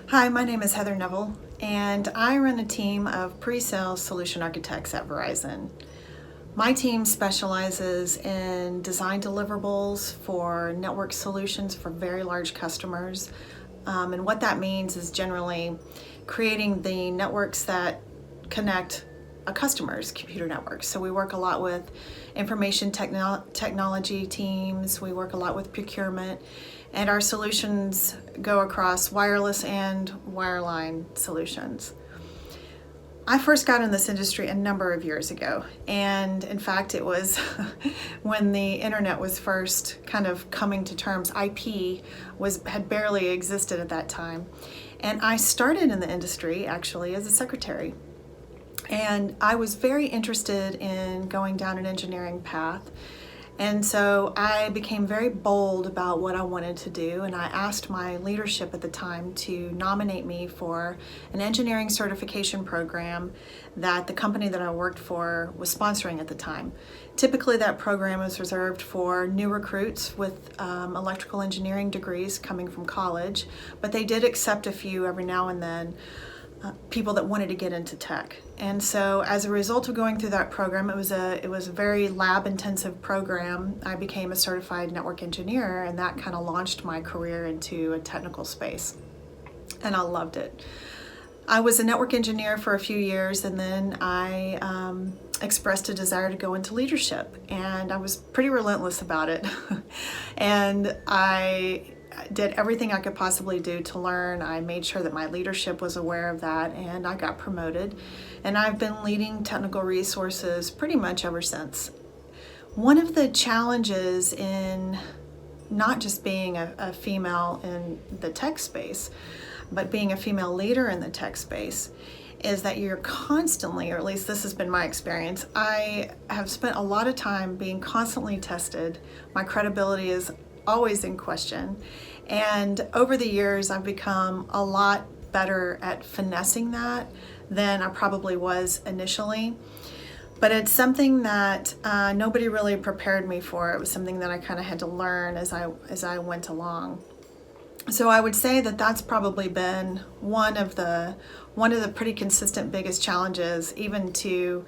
Hi, my name is Heather Nevill, and I run a team of Presales Solutions Architects at Verizon. My team specializes in design deliverables for network solutions for very large customers. And what that means is generally creating the networks that connect a customer's computer networks. So we work a lot with information technology teams, we work a lot with procurement, and our solutions go across wireless and wireline solutions. I first got in this industry a number of years ago, and in fact it was when the internet was first kind of coming to terms. IP had barely existed at that time, and I started in the industry actually as a secretary. And I was very interested in going down an engineering path. And so I became very bold about what I wanted to do, and I asked my leadership at the time to nominate me for an engineering certification program that the company that I worked for was sponsoring at the time. Typically that program was reserved for new recruits with electrical engineering degrees coming from college, but they did accept a few every now and then. People that wanted to get into tech. And so as a result of going through that program, it was a very lab intensive program. I became a certified network engineer, and that kind of launched my career into a technical space. And I loved it. I was a network engineer for a few years, and then I expressed a desire to go into leadership, and I was pretty relentless about it. And I did everything I could possibly do to learn. I made sure that my leadership was aware of that, and I got promoted. And I've been leading technical resources pretty much ever since. One of the challenges in not just being a female in the tech space, but being a female leader in the tech space, is that you're constantly, or at least this has been my experience, I have spent a lot of time being constantly tested. My credibility is always in question. And over the years, I've become a lot better at finessing that than I probably was initially. But it's something that nobody really prepared me for. It was something that I kind of had to learn as I went along. So I would say that that's probably been one of the pretty consistent biggest challenges, even to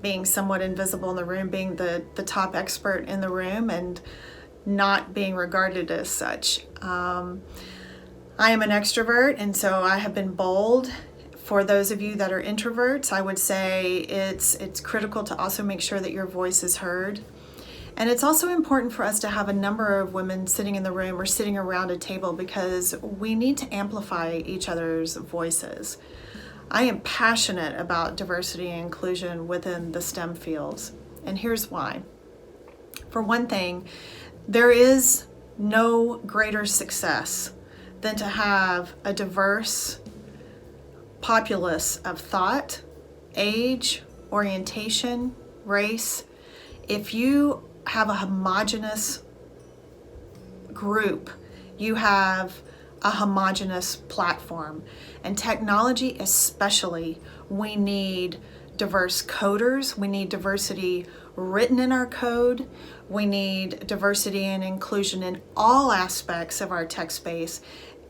being somewhat invisible in the room, being the top expert in the room, and not being regarded as such. I am an extrovert, and so I have been bold. For those of you that are introverts, I would say it's critical to also make sure that your voice is heard. And it's also important for us to have a number of women sitting in the room or sitting around a table, because we need to amplify each other's voices. I am passionate about diversity and inclusion within the STEM fields, and here's why. For one thing, there is no greater success than to have a diverse populace of thought, age, orientation, race. If you have a homogeneous group, you have a homogeneous platform. And technology especially, we need diverse coders, we need diversity written in our code, we need diversity and inclusion in all aspects of our tech space.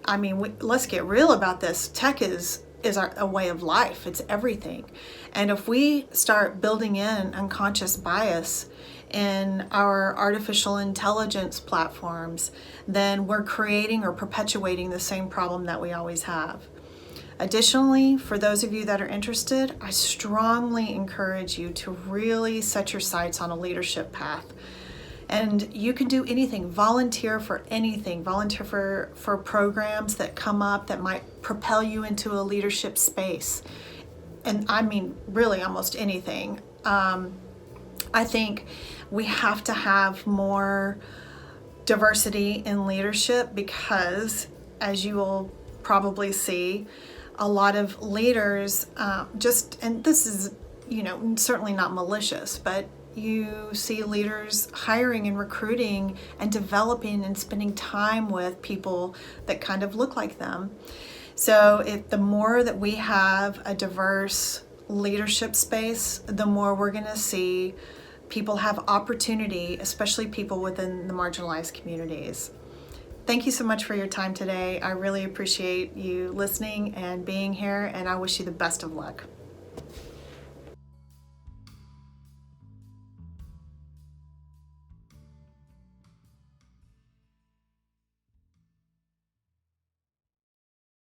I mean, let's get real about this. Tech is a way of life. It's everything. And if we start building in unconscious bias in our artificial intelligence platforms, then we're creating or perpetuating the same problem that we always have. Additionally, for those of you that are interested, I strongly encourage you to really set your sights on a leadership path. And you can do anything, volunteer for anything, volunteer for programs that come up that might propel you into a leadership space. And I mean, really almost anything. I think we have to have more diversity in leadership, because as you will probably see, a lot of leaders and this is, certainly not malicious, but you see leaders hiring and recruiting and developing and spending time with people that kind of look like them. So the more that we have a diverse leadership space, the more we're going to see people have opportunity, especially people within the marginalized communities. Thank you so much for your time today. I really appreciate you listening and being here, and I wish you the best of luck.